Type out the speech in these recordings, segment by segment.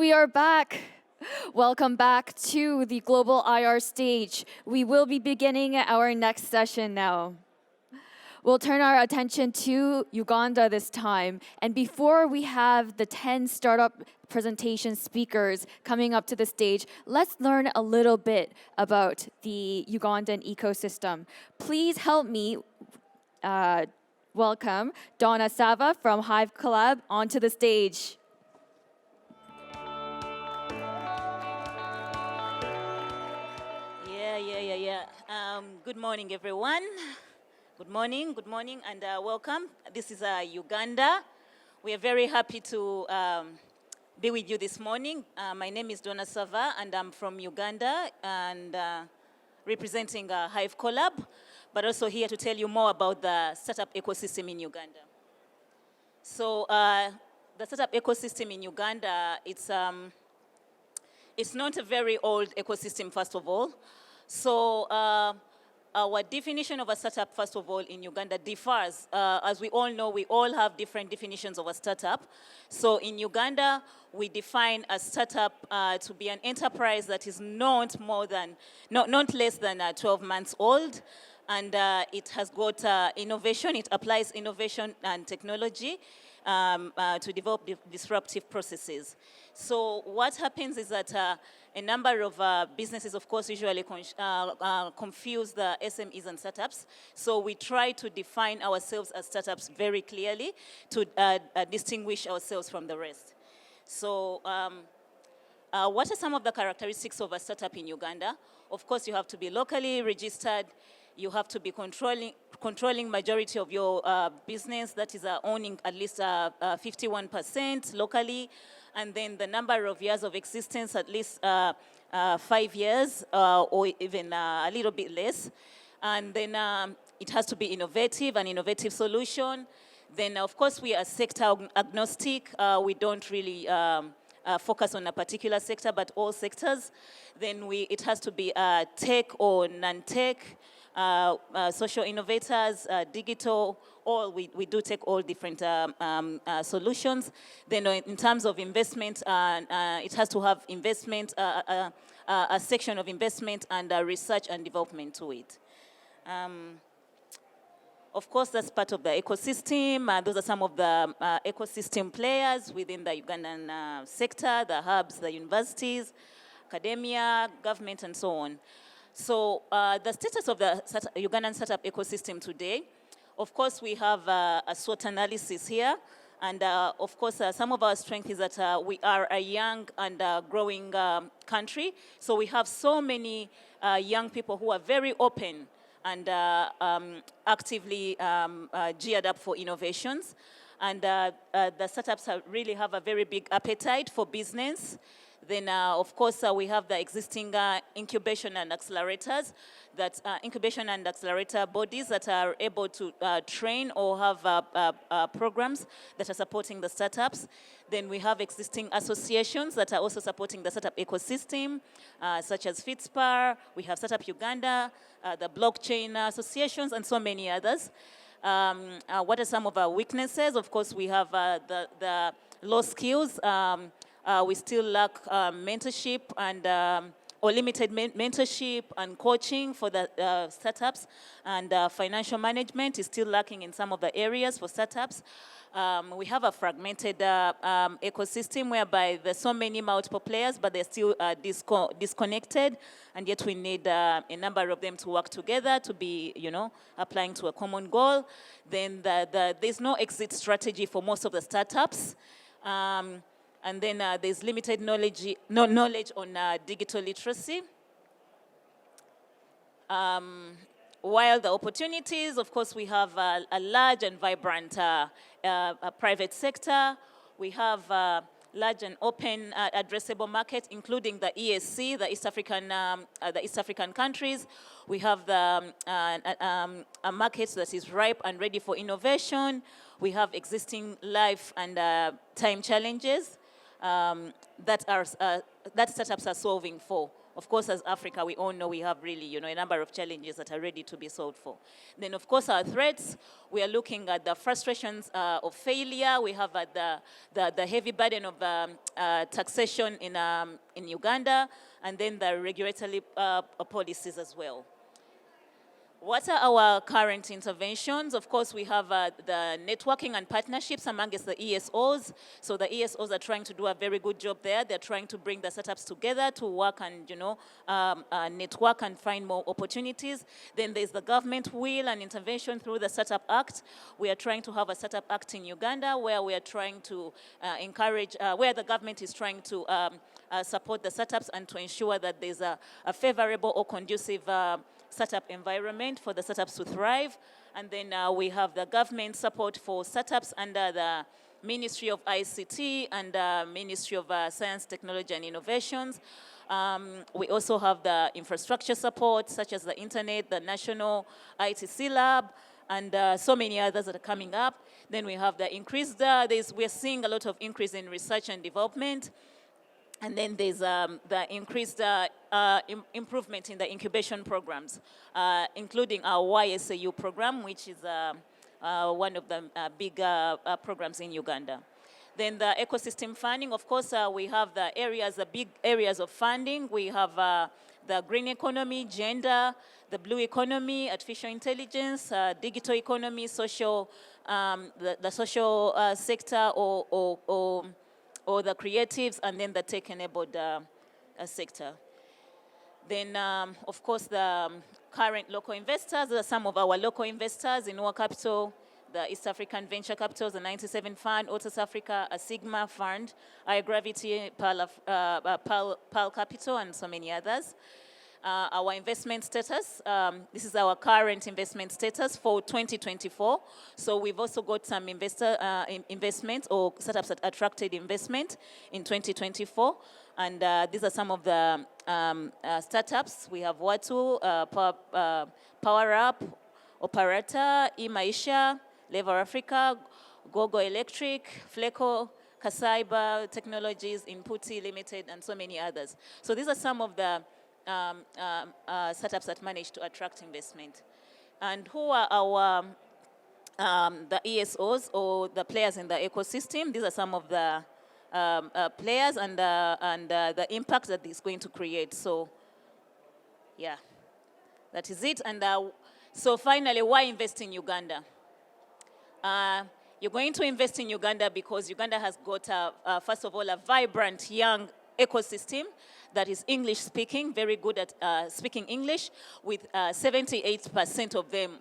we are back. Welcome back to the Global IR stage. We will be beginning our next session now. We'll turn our attention to Uganda this time. And before we have the 10 startup presentation speakers coming up to the stage, let's learn a little bit about the Ugandan ecosystem. Please help me welcome Dona Sava from Hive-Colab onto the stage. Good morning, everyone. Good morning, and welcome. This is Uganda. We are very happy to be with you this morning. My name is Dona Sava, and I'm from Uganda, and representing Hive-Colab, but also here to tell you more about the startup ecosystem in Uganda. So the startup ecosystem in Uganda, it's not a very old ecosystem, first of all. So our definition of a startup, first of all, in Uganda differs. As we all know, we all have different definitions of a startup. So in Uganda, we define a startup to be an enterprise that is not less than 12 months old, and it has got innovation. It applies innovation and technology to develop disruptive processes. So what happens is that a number of businesses, of course, usually confuse the SMEs and startups. So we try to define ourselves as startups very clearly to distinguish ourselves from the rest. So what are some of the characteristics of a startup in Uganda? Of course, you have to be locally registered. You have to be controlling majority of your business, that is owning at least 51% locally, and then the number of years of existence, at least 5 years or even a little bit less. And then it has to be innovative, an innovative solution. Then, of course, we are sector agnostic. We don't really focus on a particular sector, but all sectors. Then it has to be tech or non-tech. Social innovators, digital, we do take all different solutions. Then in terms of investment, it has to have investment, a section of investment and research and development to it. Of course, that's part of the ecosystem. Those are some of the ecosystem players within the Ugandan sector, the hubs, the universities, academia, government, and so on. So the status of the Ugandan startup ecosystem today, of course, we have a SWOT analysis here. And of course, some of our strength is that we are a young and growing country. So we have so many young people who are very open and actively geared up for innovations. And the startups really have a very big appetite for business. Then, of course, we have the existing incubation and accelerators, incubation and accelerator bodies that are able to train or have programs that are supporting the startups. Then we have existing associations that are also supporting the startup ecosystem, such as FITSPAR, we have Startup Uganda, the blockchain associations, and so many others. What are some of our weaknesses? Of course, we have the low skills. We still lack mentorship and or limited mentorship and coaching for the startups, and financial management is still lacking in some of the areas for startups. We have a fragmented ecosystem whereby there's so many multiple players, but they're still disconnected, and yet we need a number of them to work together to be, applying to a common goal. Then there's no exit strategy for most of the startups. And then there's limited knowledge on digital literacy. While the opportunities, of course, we have a large and vibrant private sector. We have large and open addressable market, including the ESC, the East African countries. We have a market that is ripe and ready for innovation. We have existing life and time challenges that startups are solving for. of course, as Africa, we all know we have really, a number of challenges that are ready to be solved for. Then, of course, our threats, we are looking at the frustrations of failure. We have the heavy burden of taxation in Uganda, and then the regulatory policies as well. What are our current interventions? Of course, we have the networking and partnerships amongst the ESOs. So the ESOs are trying to do a very good job there. They're trying to bring the startups together to work and, network and find more opportunities. Then there's the government will and intervention through the Startup Act. We are trying to have a Startup Act in Uganda where we are trying to encourage, where the government is trying to support the startups and to ensure that there's a favorable or conducive startup environment for the startups to thrive. And then we have the government support for startups under the Ministry of ICT and Ministry of Science, Technology and Innovations. We also have the infrastructure support, such as the internet, the National ITC Lab, and so many others that are coming up. Then we have the increased, we're seeing a lot of increase in research and development. And then there's the increased improvement in the incubation programs, including our YSAU program, which is one of the big programs in Uganda. Then the ecosystem funding, of course, we have the big areas of funding. We have the green economy, gender, the blue economy, artificial intelligence, digital economy, social, the social sector or the creatives, and then the tech-enabled sector. Then, of course, the current local investors. There are some of our local investors in our capital, the East African Venture Capital, the 97 Fund, Autos Africa, a Sigma Fund, iGravity, Pearl Capital, and so many others. Our investment status, this is our current investment status for 2024. So we've also got some investments or startups that attracted investment in 2024. And these are some of the startups. We have Watu, Power Up, Operator, eMaisha, Lever Africa, Gogo Electric, Fleco, Kasaiba Technologies, Inputi Limited, and so many others. So these are some of the startups that manage to attract investment. And who are our the ESOs or the players in the ecosystem? These are some of the players and the impact that it's going to create. So, yeah, that is it. And so finally, why invest in Uganda? You're going to invest in Uganda because Uganda has got, first of all, a vibrant young ecosystem that is English speaking, very good at speaking English, with 78% of them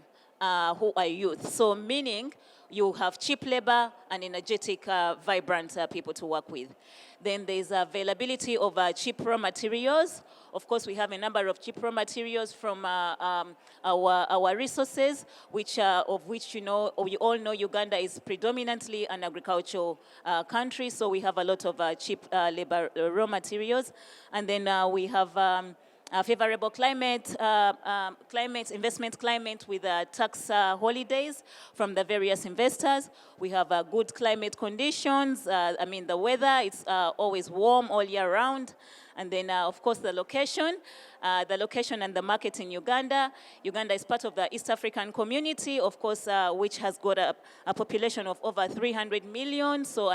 who are youth. So meaning you have cheap labor and energetic, vibrant people to work with. Then there's availability of cheap raw materials. Of course, we have a number of cheap raw materials from our resources, of which you all know Uganda is predominantly an agricultural country, so we have a lot of cheap labor raw materials. And then we have a favorable investment climate with tax holidays from the various investors. We have good climate conditions. The weather, it's always warm all year round. And then, of course, the location and the market in Uganda. Uganda is part of the East African community, of course, which has got a population of over 300 million. So,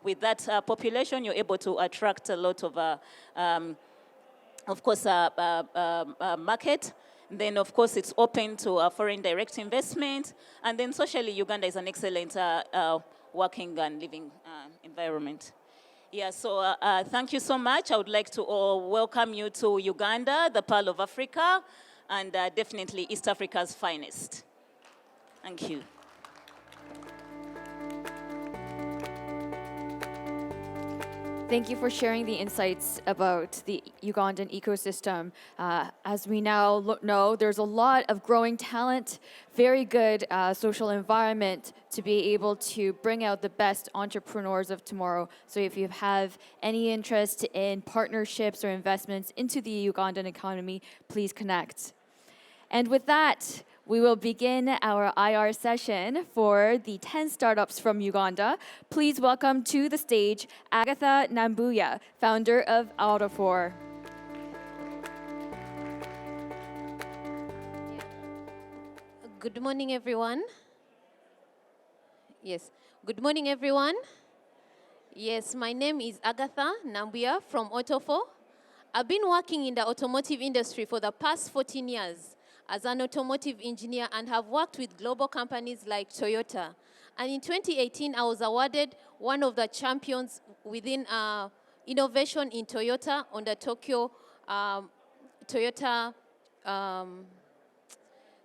with that population, you're able to attract a lot of course, market. Then, of course, it's open to foreign direct investment. And then socially, Uganda is an excellent working and living environment. Yeah, so thank you so much. I would like to welcome you to Uganda, the Pearl of Africa, and definitely East Africa's finest. Thank you. Thank you for sharing the insights about the Ugandan ecosystem. As we now know, there's a lot of growing talent, very good social environment to be able to bring out the best entrepreneurs of tomorrow. So if you have any interest in partnerships or investments into the Ugandan economy, please connect. And with that, we will begin our IR session for the 10 startups from Uganda. Please welcome to the stage Agatha Nambuya, founder of AutoFore. Good morning, everyone. Yes, good morning, everyone. Yes, my name is Agatha Nambuya from AutoFore. I've been working in the automotive industry for the past 14 years as an automotive engineer and have worked with global companies like Toyota. And in 2018, I was awarded one of the champions within innovation in Toyota on the Tokyo Toyota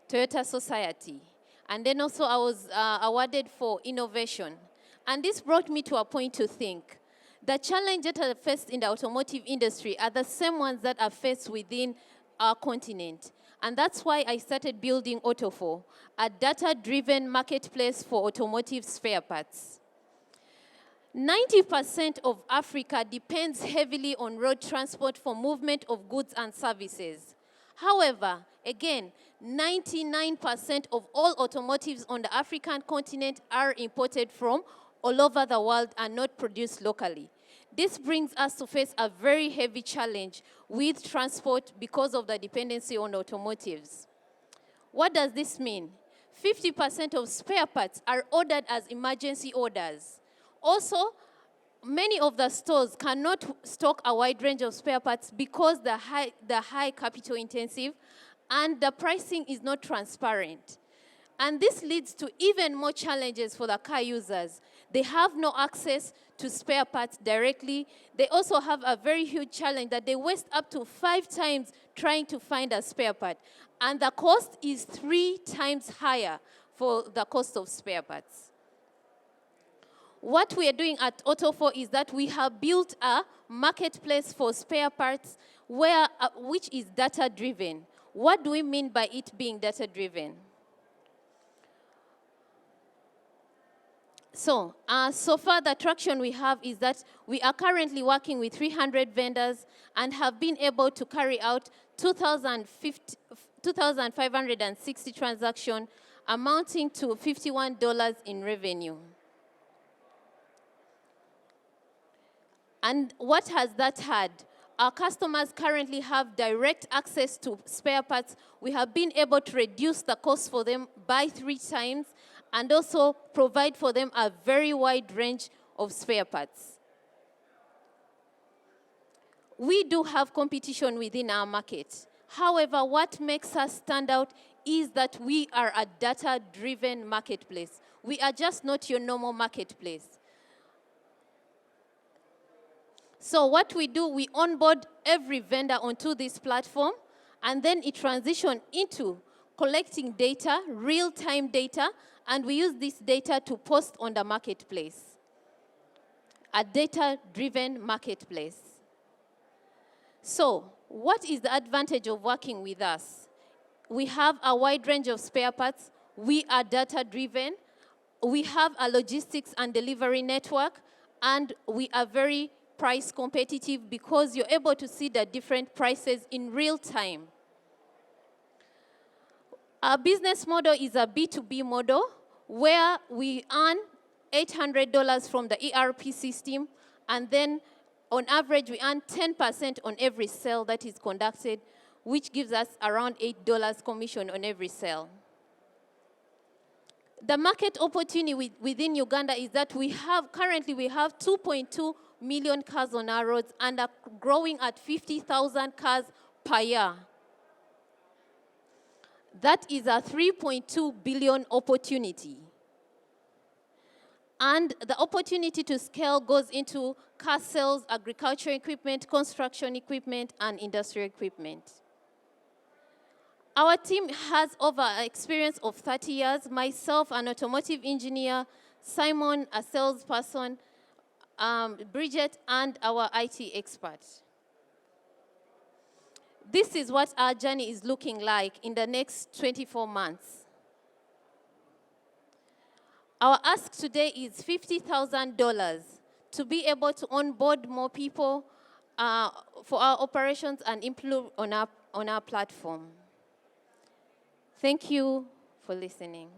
Toyota Society. And then also I was awarded for innovation. And this brought me to a point to think. The challenges that are faced in the automotive industry are the same ones that are faced within our continent. And that's why I started building AutoFore, a data-driven marketplace for automotive spare parts. 90% of Africa depends heavily on road transport for movement of goods and services. However, again, 99% of all automotives on the African continent are imported from all over the world and not produced locally. This brings us to face a very heavy challenge with transport because of the dependency on automotives. What does this mean? 50% of spare parts are ordered as emergency orders. Also, many of the stores cannot stock a wide range of spare parts because the high capital intensive and the pricing is not transparent. And this leads to even more challenges for the car users. They have no access to spare parts directly. They also have a very huge challenge that they waste up to 5 times trying to find a spare part. And the cost is 3 times higher for the cost of spare parts. What we are doing at AutoFore is that we have built a marketplace for spare parts which is data-driven. What do we mean by it being data-driven? So far the traction we have is that we are currently working with 300 vendors and have been able to carry out 2,560 transactions amounting to $51 in revenue. And what has that had? Our customers currently have direct access to spare parts. We have been able to reduce the cost for them by 3 times and also provide for them a very wide range of spare parts. We do have competition within our market. However, what makes us stand out is that we are a data-driven marketplace. We are just not your normal marketplace. So what we do, we onboard every vendor onto this platform, and then it transitions into collecting data, real-time data, and we use this data to post on the marketplace. A data-driven marketplace. So what is the advantage of working with us? We have a wide range of spare parts. We are data-driven. We have a logistics and delivery network, and we are very price competitive because you're able to see the different prices in real time. Our business model is a B2B model where we earn $800 from the ERP system, and then on average we earn 10% on every sale that is conducted, which gives us around $8 commission on every sale. The market opportunity within Uganda is that currently we have 2.2 million cars on our roads and are growing at 50,000 cars per year. That is a 3.2 billion opportunity. And the opportunity to scale goes into car sales, agricultural equipment, construction equipment, and industrial equipment. Our team has over an experience of 30 years. Myself, an automotive engineer, Simon, a salesperson, Bridget, and our IT expert. This is what our journey is looking like in the next 24 months. Our ask today is $50,000 to be able to onboard more people for our operations and improve on our platform. Thank you for listening.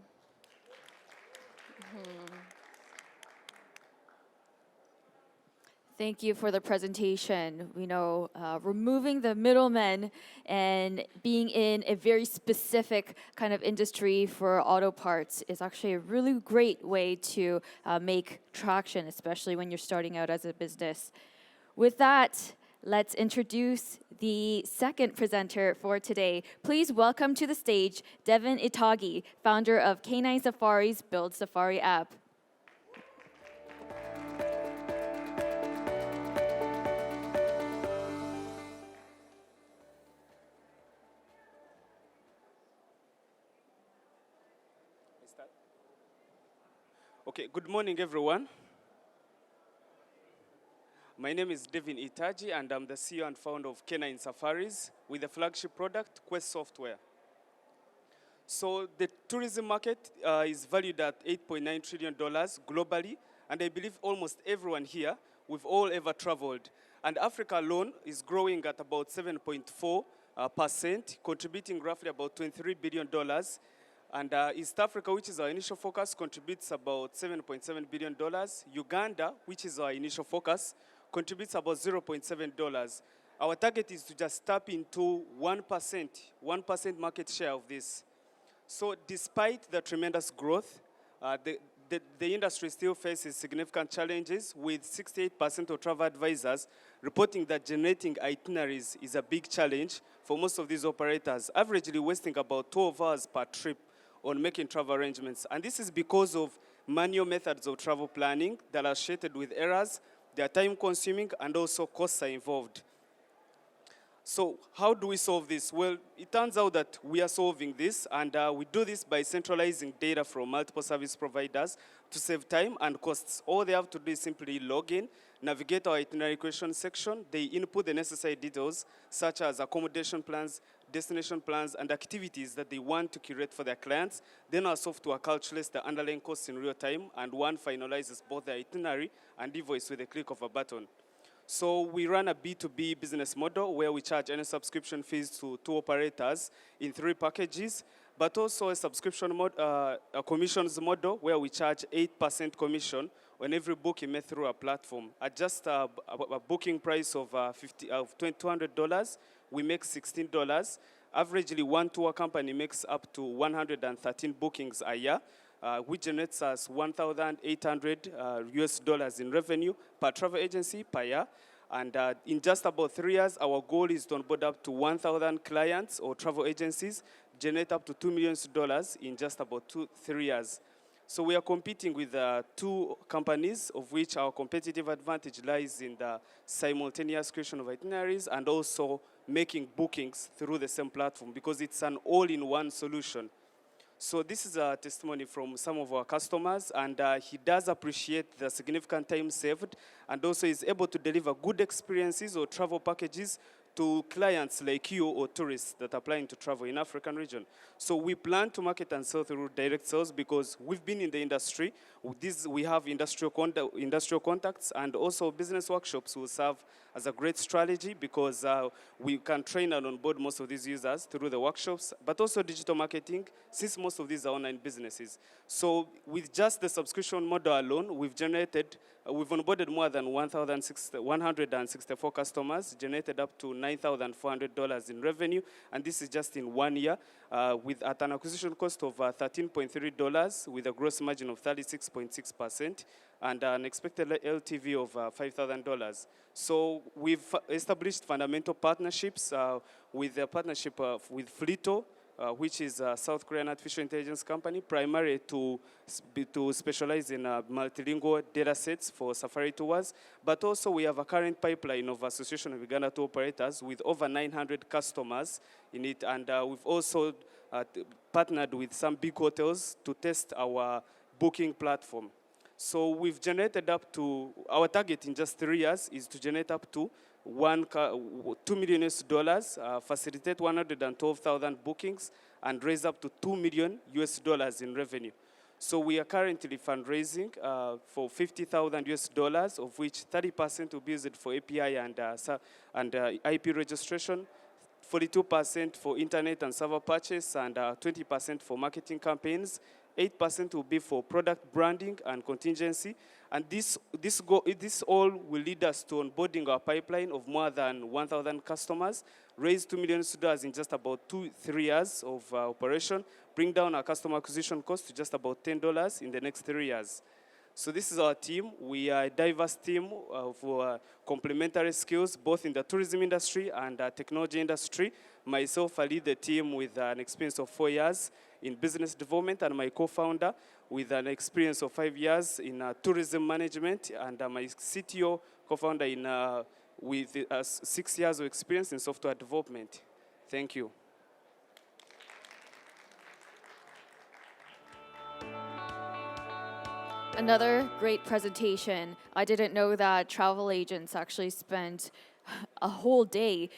Thank you for the presentation. We know removing the middlemen and being in a very specific kind of industry for auto parts is actually a really great way to make traction, especially when you're starting out as a business. With that, let's introduce the second presenter for today. Please welcome to the stage Devin Itaagi, founder of Canine Safari's Build Safari app. Okay, good morning, everyone. My name is Devin Itaagi, and I'm the CEO and founder of Canine Safaris with the flagship product, Quest Software. So the tourism market is valued at $8.9 trillion globally, and I believe almost everyone here, we've all ever traveled. And Africa alone is growing at about 7.4%, contributing roughly about $23 billion. And East Africa, which is our initial focus, contributes about $7.7 billion. Uganda, which is our initial focus, contributes about $0.7. Our target is to just tap into 1% market share of this. So despite the tremendous growth, the industry still faces significant challenges, with 68% of travel advisors reporting that generating itineraries is a big challenge for most of these operators, averagely wasting about 12 hours per trip on making travel arrangements. And this is because of manual methods of travel planning that are associated with errors, they are time consuming, and also costs are involved. So how do we solve this? Well, it turns out that we are solving this, and we do this by centralizing data from multiple service providers to save time and costs. All they have to do is simply log in, navigate our itinerary question section, they input the necessary details, such as accommodation plans, destination plans, and activities that they want to curate for their clients. Then our software calculates the underlying costs in real time, and one finalizes both the itinerary and invoice with a click of a button. So we run a B2B business model where we charge any subscription fees to operators in 3 packages, but also a subscription a commissions model where we charge 8% commission on every booking made through a platform. At just a booking price of $200, we make $16. Averagely, one tour company makes up to 113 bookings a year, which generates us $1,800 US in revenue per travel agency per year. And in just about 3 years, our goal is to onboard up to 1,000 clients or travel agencies, generate up to $2 million in just about 3 years. So we are competing with 2 companies, of which our competitive advantage lies in the simultaneous creation of itineraries and also making bookings through the same platform, because it's an all-in-one solution. So this is a testimony from some of our customers, and he does appreciate the significant time saved, and also is able to deliver good experiences or travel packages to clients like you or tourists that are planning to travel in African region. So we plan to market and sell through direct sales because we've been in the industry. We have industrial contacts, and also business workshops will serve as a great strategy because we can train and onboard most of these users through the workshops, but also digital marketing, since most of these are online businesses. So with just the subscription model alone, we've onboarded more than 164 customers, generated up to $9,400 in revenue, and this is just in 1 year, at an acquisition cost of $13.3 with a gross margin of 36.6% and an expected LTV of $5,000. So we've established fundamental partnerships with the partnership with Flito, which is a South Korean artificial intelligence company, primarily to specialize in multilingual data sets for safari tours. But also we have a current pipeline of Association of Uganda Tour Operators with over 900 customers in it. And we've also partnered with some big hotels to test our booking platform. So we've generated up to, our target in just 3 years is to generate up to $2 million US, facilitate 112,000 bookings, and raise up to $2 million US in revenue. So we are currently fundraising for $50,000 US, of which 30% will be used for API and IP registration, 42% for internet and server purchase, and 20% for marketing campaigns. 8% will be for product branding and contingency, And this all will lead us to onboarding our pipeline of more than 1,000 customers, raise $2 million in just about 2-3 years of operation, bring down our customer acquisition cost to just about $10 in the next 3 years. So this is our team. We are a diverse team of complementary skills, both in the tourism industry and technology industry. Myself, I lead the team with an experience of 4 years in business development, and my co-founder with an experience of 5 years in tourism management, and my CTO co-founder with 6 years of experience in software development. Thank you. Another great presentation. I didn't know that travel agents actually spend a whole day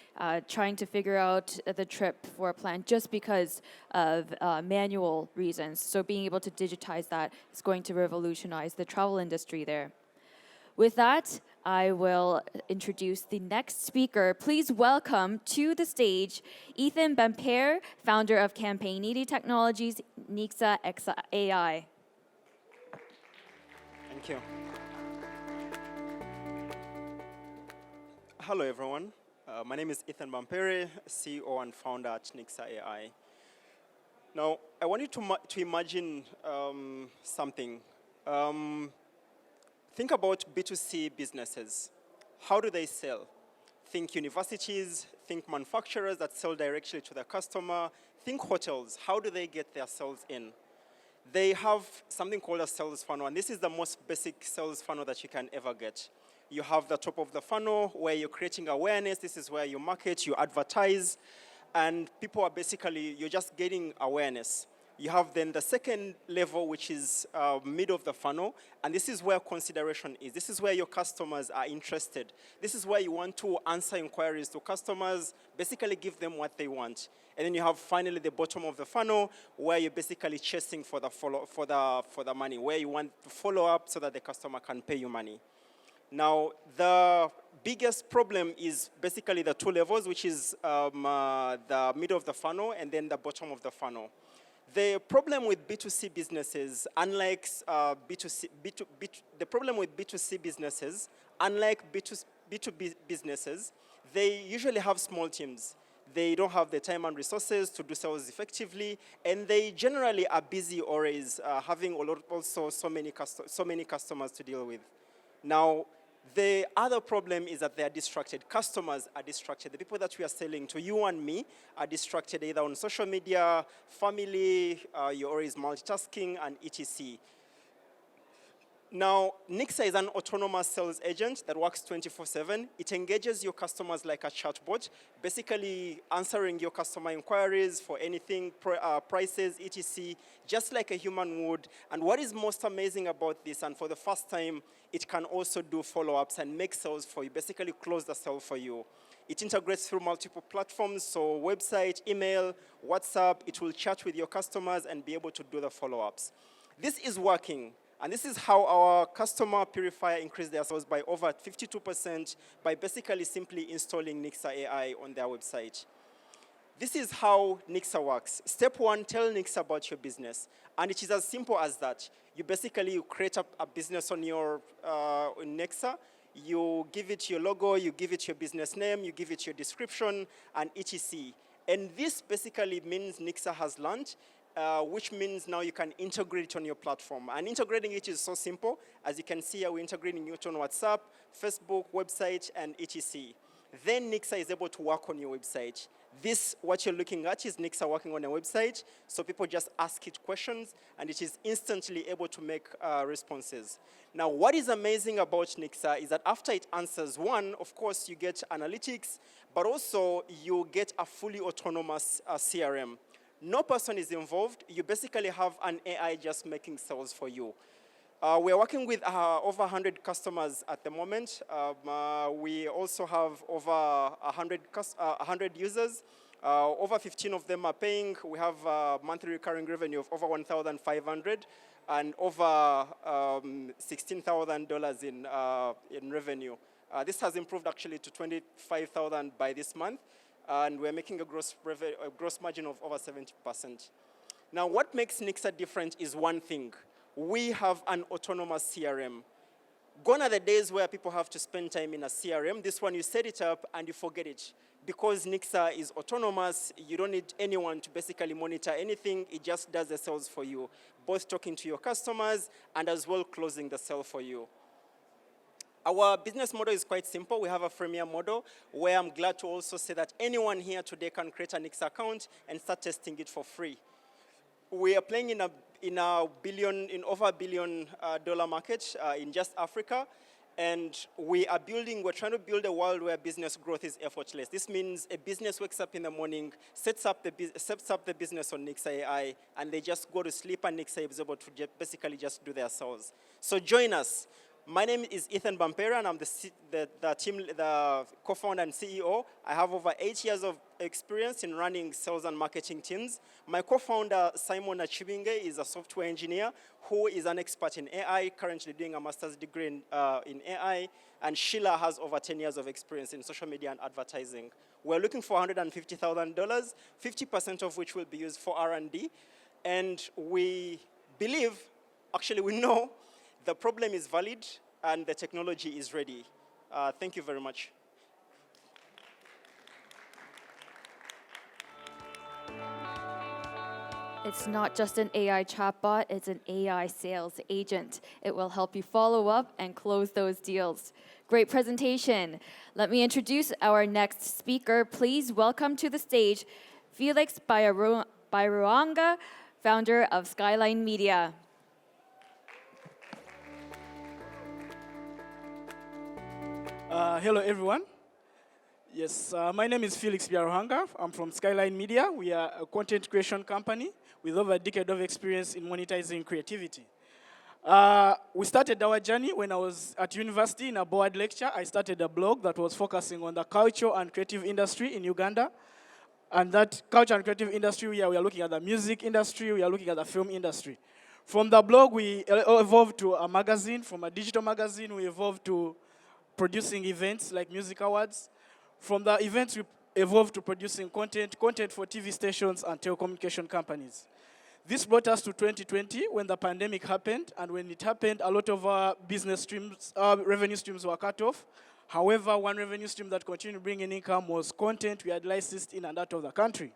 trying to figure out the trip for a plan just because of manual reasons. So being able to digitize that is going to revolutionize the travel industry there. With that, I will introduce the next speaker. Please welcome to the stage Bampeire, founder of Campaignity Technologies, Neexa AI. Thank you. Hello, everyone. My name is Bampeire, CEO and founder at Neexa AI. Now, I want you to imagine something. Think about B2C businesses. How do they sell? Think universities, think manufacturers that sell directly to the customer, think hotels. How do they get their sales in? They have something called a sales funnel, and this is the most basic sales funnel that you can ever get. You have the top of the funnel where you're creating awareness. This is where you market, you advertise, and people are basically, you're just getting awareness. You have then the second level, which is mid of the funnel, and this is where consideration is. This is where your customers are interested. This is where you want to answer inquiries to customers, basically give them what they want. And then you have finally the bottom of the funnel, where you're basically chasing for the money, where you want to follow up so that the customer can pay you money. Now, the biggest problem is basically the two levels, which is the middle of the funnel and then the bottom of the funnel. The problem with B2C businesses, unlike the problem with B2C businesses, unlike B2B businesses, they usually have small teams. They don't have the time and resources to do sales effectively, and they generally are busy always, having also so many customers to deal with. Now, the other problem is that they are distracted. Customers are distracted. The people that we are selling to, you and me, are distracted either on social media, family, you're always multitasking, and etc. Now, Neexa is an autonomous sales agent that works 24/7. It engages your customers like a chatbot, basically answering your customer inquiries for anything, prices, etc., just like a human would. And what is most amazing about this, and for the first time, it can also do follow-ups and make sales for you, basically close the sale for you. It integrates through multiple platforms, so website, email, WhatsApp. It will chat with your customers and be able to do the follow-ups. This is working. And this is how our customer purifier increased their sales by over 52% by basically simply installing Neexa AI on their website. This is how Neexa works. Step one, tell Neexa about your business. And it is as simple as that. You basically create a business on your Neexa. You give it your logo, you give it your business name, you give it your description, and etc. And this basically means Neexa has learned, which means now you can integrate it on your platform. And integrating it is so simple. As you can see here, we're integrating it on WhatsApp, Facebook, website, and etc. Then Neexa is able to work on your website. This, what you're looking at, is Neexa working on a website. So people just ask it questions, and it is instantly able to make responses. Now, what is amazing about Neexa is that after it answers one, of course, you get analytics, but also you get a fully autonomous CRM. No person is involved. You basically have an AI just making sales for you. We are working with over 100 customers at the moment. We also have over 100 users. Over 15 of them are paying. We have monthly recurring revenue of over 1,500 and over $16,000 in revenue. This has improved actually to 25,000 by this month. And we're making a gross margin of over 70%. Now, what makes Neexa different is one thing. We have an autonomous CRM. Gone are the days where people have to spend time in a CRM. This one, you set it up and you forget it. Because Neexa is autonomous, you don't need anyone to basically monitor anything. It just does the sales for you, both talking to your customers and as well closing the sale for you. Our business model is quite simple. We have a freemium model where I'm glad to also say that anyone here today can create a Neexa account and start testing it for free. We are playing in over $1 billion market in just Africa. And we're trying to build a world where business growth is effortless. This means a business wakes up in the morning, sets up the business on Neexa AI, and they just go to sleep, and Neexa is able to basically just do their sales. So join us. My name is Bampeire, and I'm the co-founder and CEO. I have over 8 years of experience in running sales and marketing teams. My co-founder, Simon Achibinge, is a software engineer who is an expert in AI, currently doing a master's degree in AI. And Sheila has over 10 years of experience in social media and advertising. We're looking for $150,000, 50% of which will be used for R&D. And we believe, actually we know, the problem is valid and the technology is ready. Thank you very much. It's not just an AI chatbot, it's an AI sales agent. It will help you follow up and close those deals. Great presentation. Let me introduce our next speaker. Please welcome to the stage Felix Byaruhanga, founder of Skyline Media. Hello, everyone. Yes, my name is Felix Byaruhanga. I'm from Skyline Media. We are a content creation company with over a decade of experience in monetizing creativity. We started our journey when I was at university in a board lecture. I started a blog that was focusing on the culture and creative industry in Uganda. And that culture and creative industry, we are looking at the music industry, we are looking at the film industry. From the blog, we evolved to a magazine. From a digital magazine, we evolved to producing events like music awards. From the events, we evolved to producing content for TV stations and telecommunication companies. This brought us to 2020 when the pandemic happened, and when it happened, a lot of our business streams, revenue streams were cut off. However, one revenue stream that continued bringing income was content we had licensed in and out of the country.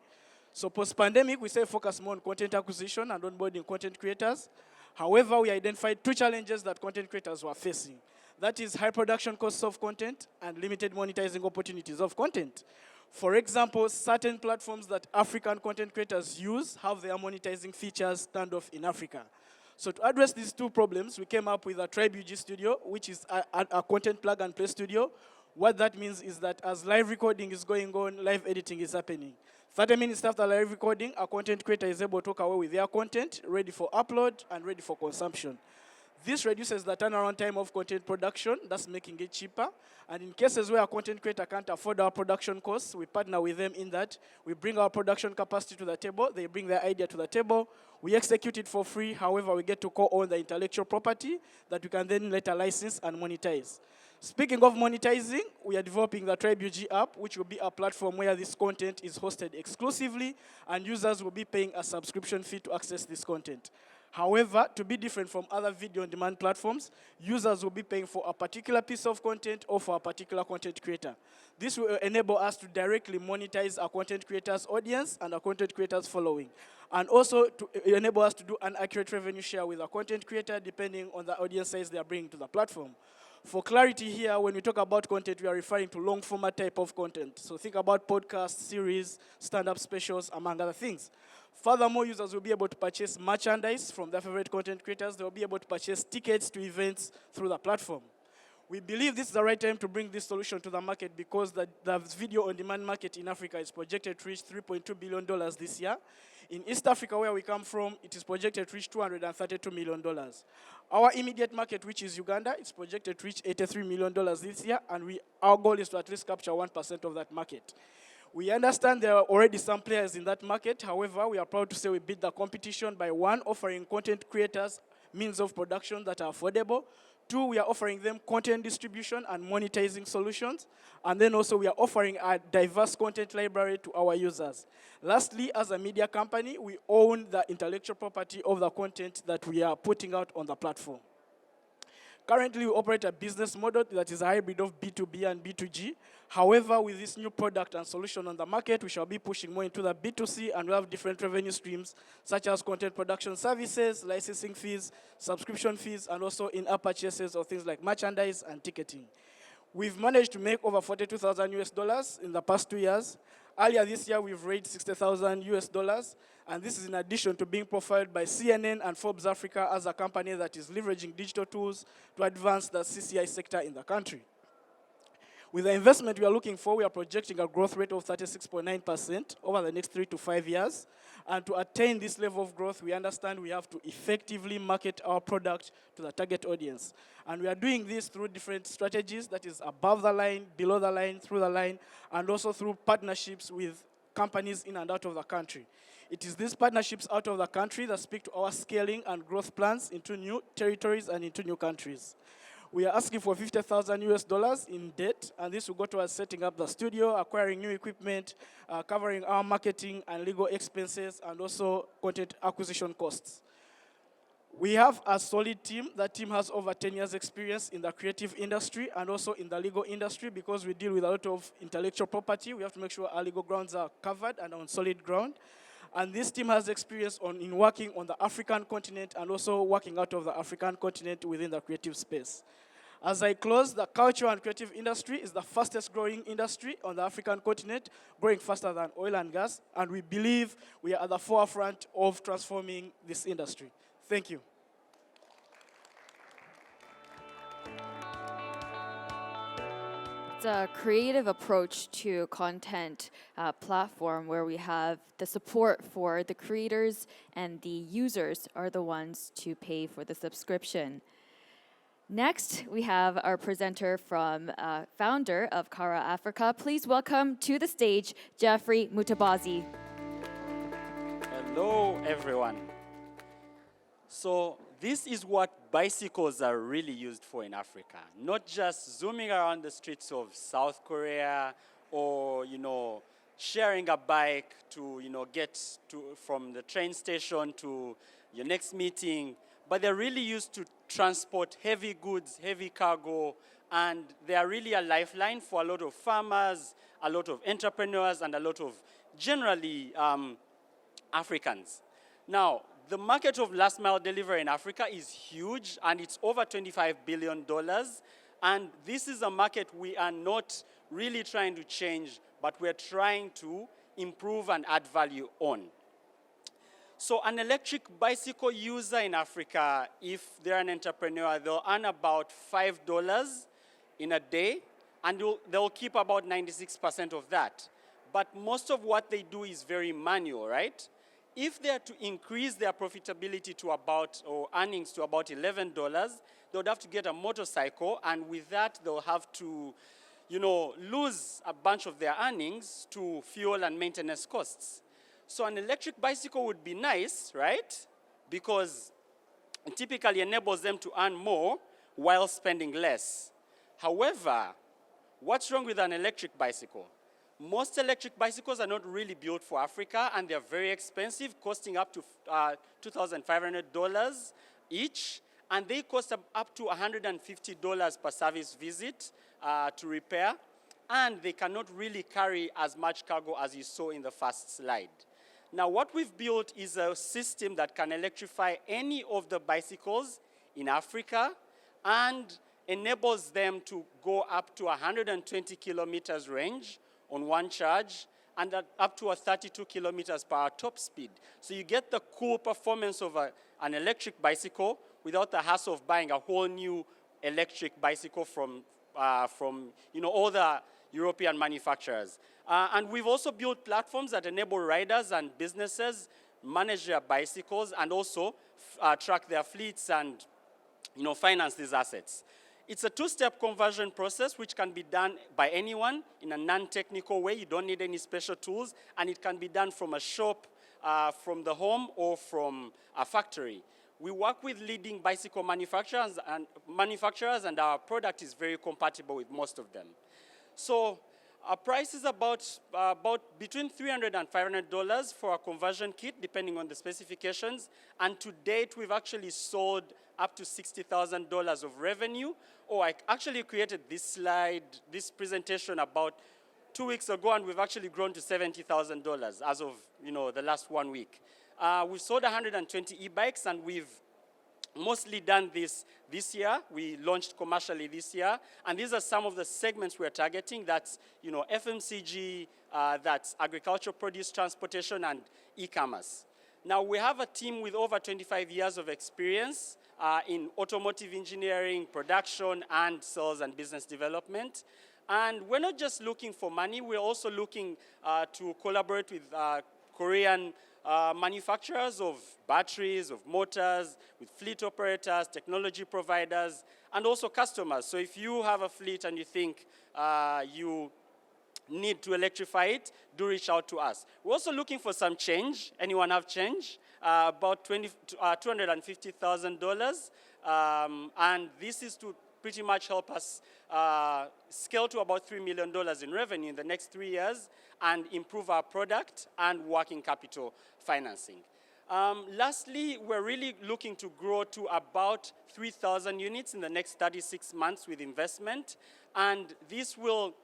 So post-pandemic, we started focus more on content acquisition and onboarding content creators. However, we identified two challenges that content creators were facing. That is high production costs of content and limited monetizing opportunities of content. For example, certain platforms that African content creators use have their monetizing features turned off in Africa. So to address these two problems, we came up with a Tribe UG studio, which is a content plug and play studio. What that means is that as live recording is going on, live editing is happening. 30 minutes after live recording, a content creator is able to walk away with their content, ready for upload and ready for consumption. This reduces the turnaround time of content production, thus making it cheaper. And in cases where a content creator can't afford our production costs, we partner with them in that. We bring our production capacity to the table, they bring their idea to the table, we execute it for free, however, we get to co-own the intellectual property that we can then later license and monetize. Speaking of monetizing, we are developing the Tribe UG app, which will be a platform where this content is hosted exclusively, and users will be paying a subscription fee to access this content. However, to be different from other video-on-demand platforms, users will be paying for a particular piece of content or for a particular content creator. This will enable us to directly monetize our content creator's audience and our content creator's following, and also to enable us to do an accurate revenue share with our content creator depending on the audience size they are bringing to the platform. For clarity here, when we talk about content, we are referring to long-format type of content. So think about podcasts, series, stand-up specials, among other things. Furthermore, users will be able to purchase merchandise from their favorite content creators. They will be able to purchase tickets to events through the platform. We believe this is the right time to bring this solution to the market because the video-on-demand market in Africa is projected to reach $3.2 billion this year. In East Africa, where we come from, it is projected to reach $232 million. Our immediate market, which is Uganda, is projected to reach $83 million this year, and our goal is to at least capture 1% of that market. We understand there are already some players in that market. However, we are proud to say we beat the competition by one, offering content creators means of production that are affordable. Two, we are offering them content distribution and monetizing solutions. And then also we are offering a diverse content library to our users. Lastly, as a media company, we own the intellectual property of the content that we are putting out on the platform. Currently, we operate a business model that is a hybrid of B2B and B2G. However, with this new product and solution on the market, we shall be pushing more into the B2C, and we have different revenue streams, such as content production services, licensing fees, subscription fees, and also in-app purchases of things like merchandise and ticketing. We've managed to make over 42,000 US dollars in the past 2 years. Earlier this year, we've raised 60,000 US dollars, and this is in addition to being profiled by CNN and Forbes Africa as a company that is leveraging digital tools to advance the CCI sector in the country. With the investment we are looking for, we are projecting a growth rate of 36.9% over the next 3 to 5 years. And to attain this level of growth, we understand we have to effectively market our product to the target audience. And we are doing this through different strategies, that is above the line, below the line, through the line, and also through partnerships with companies in and out of the country. It is these partnerships out of the country that speak to our scaling and growth plans into new territories and into new countries. We are asking for 50,000 US dollars in debt, and this will go towards setting up the studio, acquiring new equipment, covering our marketing and legal expenses, and also content acquisition costs. We have a solid team. That team has over 10 years experience in the creative industry and also in the legal industry, because we deal with a lot of intellectual property. We have to make sure our legal grounds are covered and on solid ground. And this team has experience in working on the African continent and also working out of the African continent within the creative space. As I close, the culture and creative industry is the fastest growing industry on the African continent, growing faster than oil and gas, and we believe we are at the forefront of transforming this industry. Thank you. It's a creative approach to content platform where we have the support for the creators and the users are the ones to pay for the subscription. Next, we have our presenter from founder of Karaa Africa. Please welcome to the stage, Geofrey Mutabazi. Hello, everyone. So this is what bicycles are really used for in Africa. Not just zooming around the streets of South Korea or, sharing a bike to, get from the train station to your next meeting, but they're really used to transport heavy goods, heavy cargo, and they are really a lifeline for a lot of farmers, a lot of entrepreneurs, and a lot of generally Africans. Now, the market of last mile delivery in Africa is huge, and it's over $25 billion. And this is a market we are not really trying to change, but we're trying to improve and add value on. So an electric bicycle user in Africa, if they're an entrepreneur, they'll earn about $5 in a day, and they'll keep about 96% of that. But most of what they do is very manual, right? If they are to increase their profitability to or earnings to about $11, they would have to get a motorcycle, and with that, they'll have to, lose a bunch of their earnings to fuel and maintenance costs. So an electric bicycle would be nice, right? Because it typically enables them to earn more while spending less. However, what's wrong with an electric bicycle? Most electric bicycles are not really built for Africa, and they're very expensive, costing up to $2,500 each, and they cost up to $150 per service visit to repair, and they cannot really carry as much cargo as you saw in the first slide. Now, what we've built is a system that can electrify any of the bicycles in Africa and enables them to go up to 120 kilometers range on one charge and up to 32 kilometers per hour top speed. So you get the cool performance of an electric bicycle without the hassle of buying a whole new electric bicycle from all the European manufacturers. And we've also built platforms that enable riders and businesses manage their bicycles and also track their fleets and finance these assets. It's a two-step conversion process which can be done by anyone in a non-technical way. You don't need any special tools, and it can be done from a shop, from the home, or from a factory. We work with leading bicycle manufacturers, and our product is very compatible with most of them. So our price is about between $300 and $500 for a conversion kit, depending on the specifications. And to date, we've actually sold up to $60,000 of revenue. Oh, I actually created this slide, this presentation about 2 weeks ago, and we've actually grown to $70,000 as of the last 1 week. We've sold 120 e-bikes, and we've mostly done this year. We launched commercially this year, and these are some of the segments we're targeting. That's FMCG, that's agricultural produce transportation, and e-commerce. Now we have a team with over 25 years of experience in automotive engineering, production, and sales and business development. And we're not just looking for money, we're also looking to collaborate with Korean manufacturers of batteries, of motors, with fleet operators, technology providers, and also customers. So if you have a fleet and you think you need to electrify it, do reach out to us. We're also looking for some change. Anyone have change? About $250,000. And this is to pretty much help us scale to about $3 million in revenue in the next 3 years and improve our product and working capital financing. Lastly, we're really looking to grow to about 3,000 units in the next 36 months with investment. And this will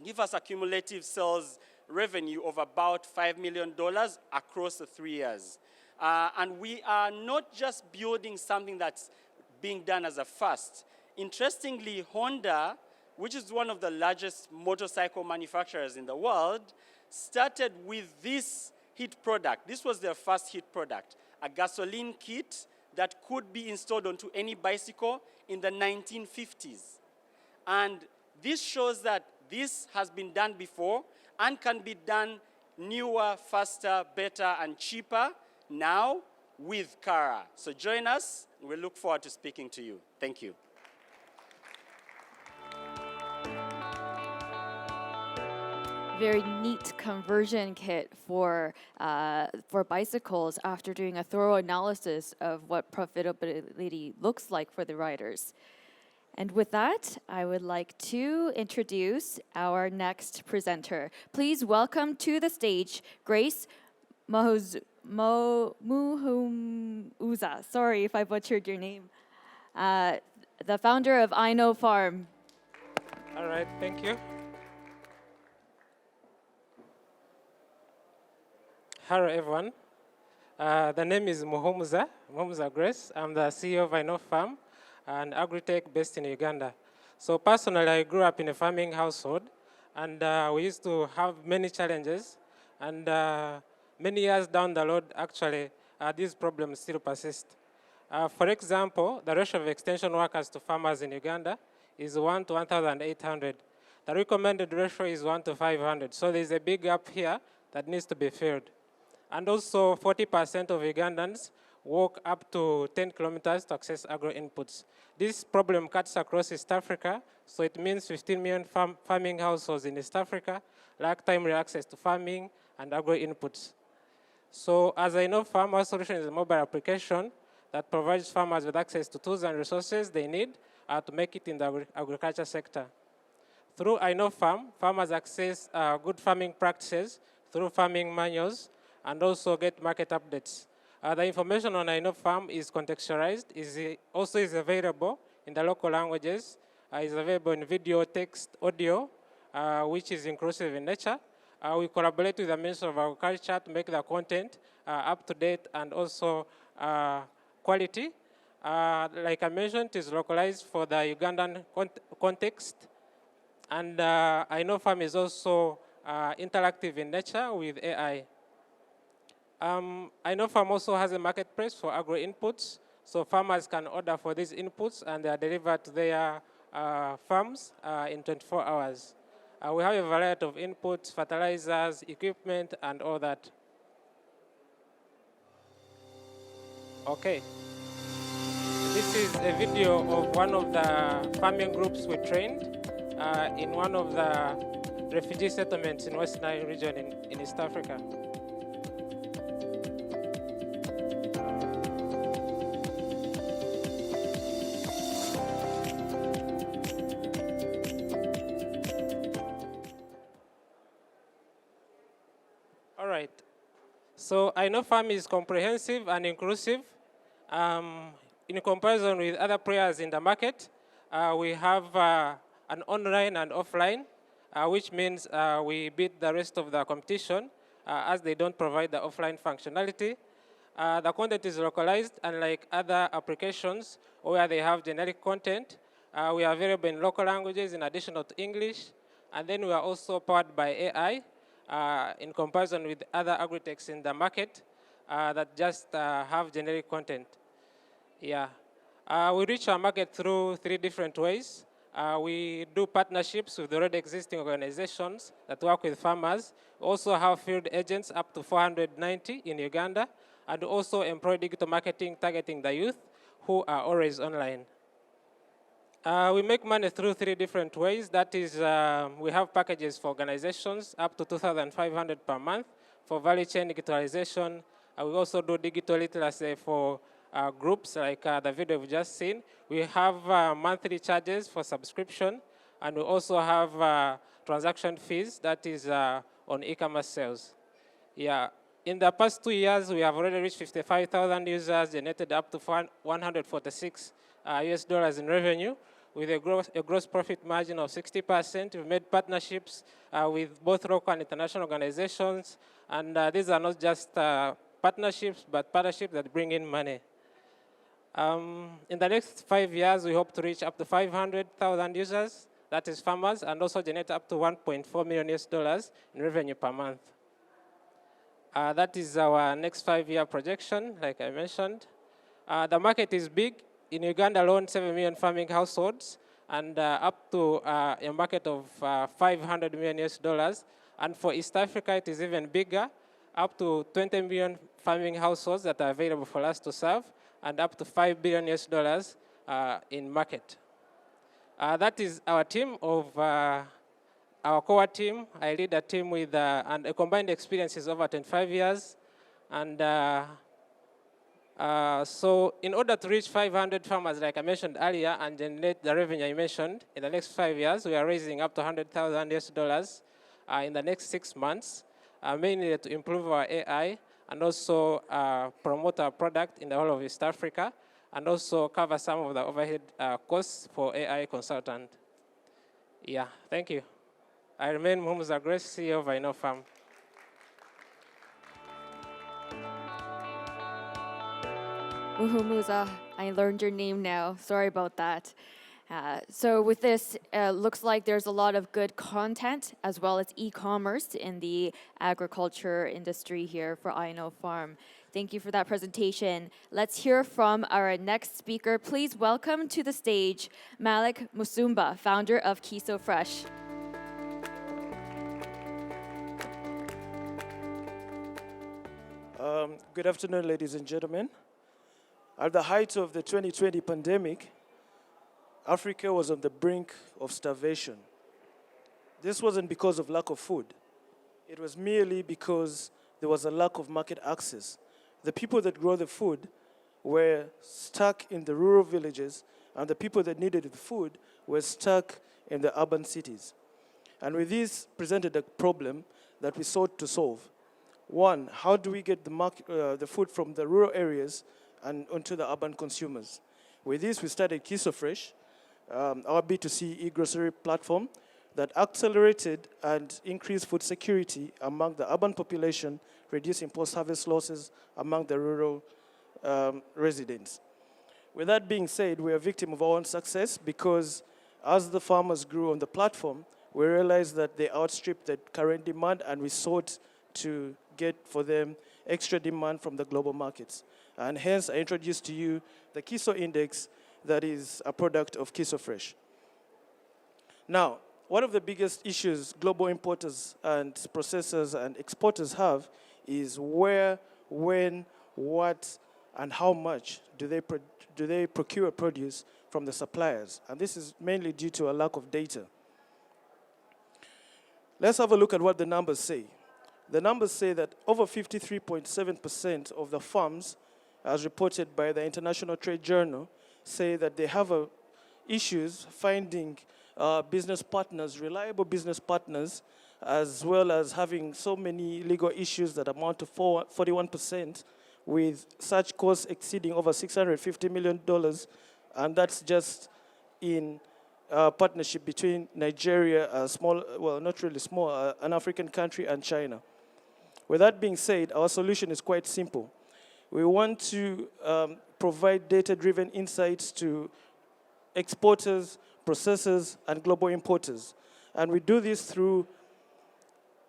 give us a cumulative sales revenue of about $5 million across the 3 years. And we are not just building something that's being done as a first. Interestingly, Honda, which is one of the largest motorcycle manufacturers in the world, started with this hit product. This was their first hit product, a gasoline kit that could be installed onto any bicycle in the 1950s. And this shows that this has been done before and can be done newer, faster, better, and cheaper now with Karaa. So join us. We look forward to speaking to you. Thank you. Very neat conversion kit for bicycles after doing a thorough analysis of what profitability looks like for the riders. And with that, I would like to introduce our next presenter. Please welcome to the stage Grace Muhumuza. Sorry if I butchered your name. The founder of IKnowFarm. All right, thank you. Hello, everyone. The name is Muhumuza Grace. I'm the CEO of IKnowFarm, an agri-tech based in Uganda. So personally, I grew up in a farming household, and we used to have many challenges. And many years down the road, actually, these problems still persist. For example, the ratio of extension workers to farmers in Uganda is 1 to 1,800. The recommended ratio is 1 to 500. So there's a big gap here that needs to be filled. And also 40% of Ugandans walk up to 10 kilometers to access agro-inputs. This problem cuts across East Africa, so it means 15 million farming households in East Africa lack timely access to farming and agro-inputs. So as IKnowFarm, our solution is a mobile application that provides farmers with access to tools and resources they need to make it in the agriculture sector. Through IKnowFarm, farmers access good farming practices through farming manuals and also get market updates. The information on IKnowFarm is contextualized, also is available in the local languages, is available in video, text, audio, which is inclusive in nature. We collaborate with the Ministry of Agriculture to make the content up to date and also quality. Like I mentioned, it is localized for the Ugandan context. And IKnowFarm is also interactive in nature with AI. IKnowFarm also has a marketplace for agro-inputs, so farmers can order for these inputs and they are delivered to their farms in 24 hours. We have a variety of inputs, fertilizers, equipment, and all that. Okay. This is a video of one of the farming groups we trained in one of the refugee settlements in West Nile region in East Africa. All right. So IKnowFarm is comprehensive and inclusive. in comparison with other players in the market, we have an online and offline, which means we beat the rest of the competition as they don't provide the offline functionality. The content is localized, unlike other applications where they have generic content. We are available in local languages in addition to English, and then we are also powered by AI in comparison with other agri-techs in the market that just have generic content. Yeah. We reach our market through 3 different ways. We do partnerships with already existing organizations that work with farmers. We also have field agents up to 490 in Uganda, and also employ digital marketing targeting the youth who are always online. We make money through 3 different ways. That is, we have packages for organizations up to 2,500 per month for value chain digitalization. We also do digital literacy for groups like the video we've just seen. We have monthly charges for subscription, and we also have transaction fees, that is on e-commerce sales. Yeah. In the past 2 years, we have already reached 55,000 users, generated up to 146 US dollars in revenue, with a gross profit margin of 60%. We've made partnerships with both local and international organizations, and these are not just partnerships, but partnerships that bring in money. In the next 5 years, we hope to reach up to 500,000 users, that is farmers, and also generate up to 1.4 million US dollars in revenue per month. That is our next 5-year projection, like I mentioned. The market is big. In Uganda alone, 7 million farming households, and up to a market of 500 million US dollars. And for East Africa, it is even bigger, up to 20 million farming households that are available for us to serve, and up to 5 billion US dollars in market. That is our team of our core team. I lead a team with and a combined experience is over 25 years. And so in order to reach 500 farmers, like I mentioned earlier, and generate the revenue I mentioned in the next 5 years, we are raising up to 100,000 US dollars in the next 6 months, mainly to improve our AI and also promote our product in the whole of East Africa, and also cover some of the overhead costs for AI consultant. Yeah, thank you. I remain Muhumuza, CEO of IKnowFarm. Muhumuza, I learned your name now. Sorry about that. So with this, looks like there's a lot of good content as well as e-commerce in the agriculture industry here for IKnowFarm. Thank you for that presentation. Let's hear from our next speaker. Please welcome to the stage Malik Musumba, founder of Kiso Fresh. Good afternoon, ladies and gentlemen. At the height of the 2020 pandemic, Africa was on the brink of starvation. This wasn't because of lack of food. It was merely because there was a lack of market access. The people that grow the food were stuck in the rural villages, and the people that needed the food were stuck in the urban cities. And with this presented a problem that we sought to solve. One, how do we get the food from the rural areas and onto the urban consumers? With this, we started Kiso Fresh, our B2C e-grocery platform that accelerated and increased food security among the urban population, reducing post-harvest losses among the rural residents. With that being said, we are a victim of our own success because as the farmers grew on the platform, we realized that they outstripped the current demand, and we sought to get for them extra demand from the global markets. And hence, I introduced to you the Kiso Index that is a product of Kiso Fresh. Now, one of the biggest issues global importers and processors and exporters have is where, when, what, and how much do they procure produce from the suppliers. And this is mainly due to a lack of data. Let's have a look at what the numbers say. The numbers say that over 53.7% of the farms, as reported by the International Trade Journal, say that they have issues finding business partners, reliable business partners, as well as having so many legal issues that amount to 41% with such costs exceeding over $650 million, and that's just in partnership between Nigeria, a small, well, not really small, an African country, and China. With that being said, our solution is quite simple. We want to provide data-driven insights to exporters, processors, and global importers. And we do this through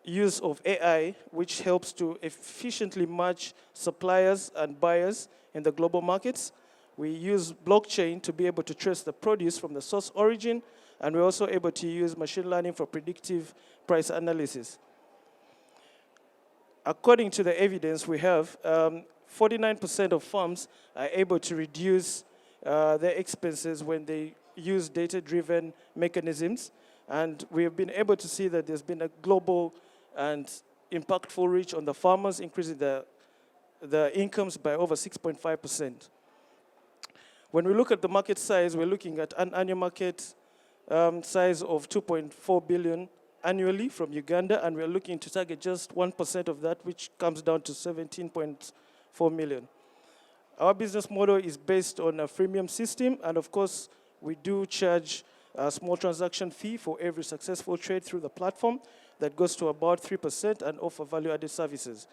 use of AI, which helps to efficiently match suppliers and buyers in the global markets. We use blockchain to be able to trace the produce from the source origin, and we're also able to use machine learning for predictive price analysis. According to the evidence we have, 49% of farms are able to reduce their expenses when they use data-driven mechanisms. And we have been able to see that there's been a global and impactful reach on the farmers, increasing the incomes by over 6.5%. When we look at the market size, we're looking at an annual market size of 2.4 billion annually from Uganda, and we're looking to target just 1% of that, which comes down to 17.4 million. Our business model is based on a freemium system, and of course, we do charge a small transaction fee for every successful trade through the platform that goes to about 3% and offer value-added services.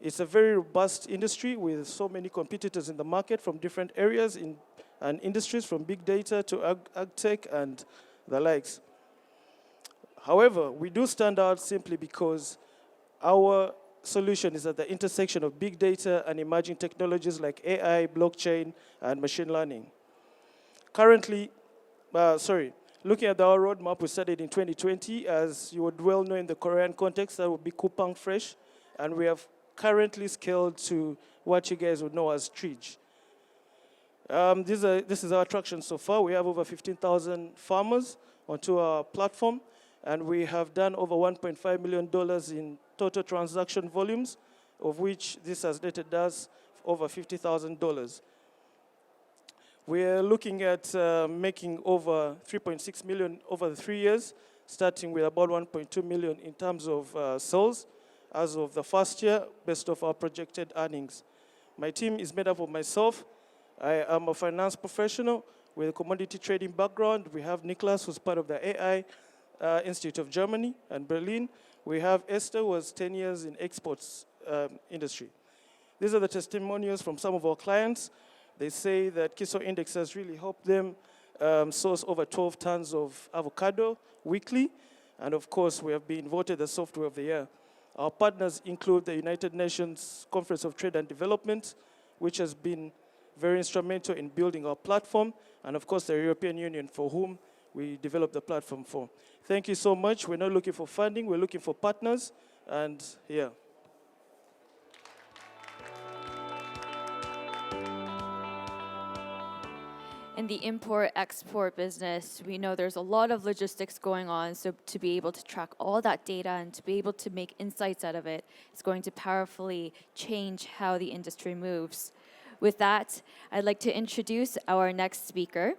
It's a very robust industry with so many competitors in the market from different areas and industries, from big data to ag tech and the likes. However, we do stand out simply because our solution is at the intersection of big data and emerging technologies like AI, blockchain, and machine learning. Currently, looking at our roadmap, we started in 2020. As you would well know in the Korean context, that would be Kupang Fresh, and we have currently scaled to what you guys would know as Tridge. This is our traction so far. We have over 15,000 farmers onto our platform, and we have done over $1.5 million in total transaction volumes, of which this has netted us over $50,000. We are looking at making over 3.6 million over the 3 years, starting with about 1.2 million in terms of sales as of the first year, based off our projected earnings. My team is made up of myself. I am a finance professional with a commodity trading background. We have Nicholas, who's part of the AI Institute of Germany and Berlin. We have Esther, who has 10 years in exports industry. These are the testimonials from some of our clients. They say that Kiso Index has really helped them source over 12 tons of avocado weekly. And of course, we have been voted the software of the year. Our partners include the United Nations Conference of Trade and Development, which has been very instrumental in building our platform, and of course the European Union, for whom we developed the platform for. Thank you so much. We're not looking for funding, we're looking for partners, and yeah. In the import-export business, we know there's a lot of logistics going on, so to be able to track all that data and to be able to make insights out of it is going to powerfully change how the industry moves. With that, I'd like to introduce our next speaker.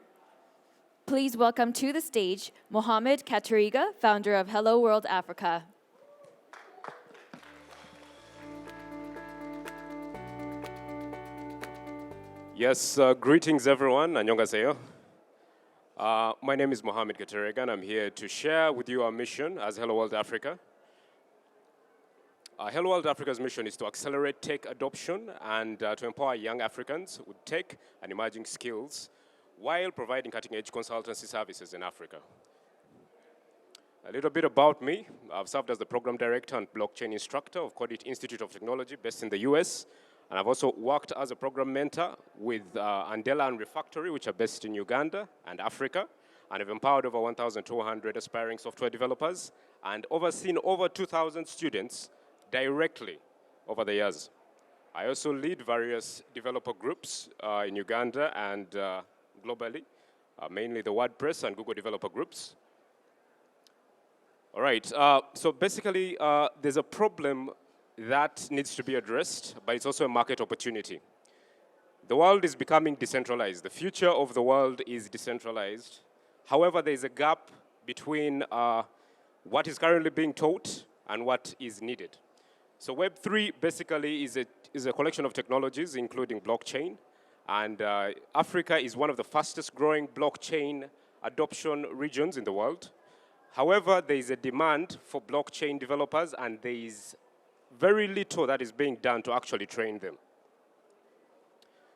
Please welcome to the stage Mohammed Katerega, founder of Hello World Africa. Yes, greetings everyone, annyeonghaseyo. My name is Mohammed Katerega, and I'm here to share with you our mission as Hello World Africa. Hello World Africa's mission is to accelerate tech adoption and to empower young Africans with tech and emerging skills while providing cutting-edge consultancy services in Africa. A little bit about me. I've served as the program director and blockchain instructor of Codit Institute of Technology based in the US. And I've also worked as a program mentor with Andela and Refactory, which are based in Uganda and Africa. And I've empowered over 1,200 aspiring software developers and overseen over 2,000 students directly over the years. I also lead various developer groups in Uganda and globally, mainly the WordPress and Google developer groups. All right, so basically there's a problem that needs to be addressed, but it's also a market opportunity. The world is becoming decentralized. The future of the world is decentralized. However, there's a gap between what is currently being taught and what is needed. So Web3 basically is a collection of technologies, including blockchain. And Africa is one of the fastest growing blockchain adoption regions in the world. However, there is a demand for blockchain developers, and there is very little that is being done to actually train them.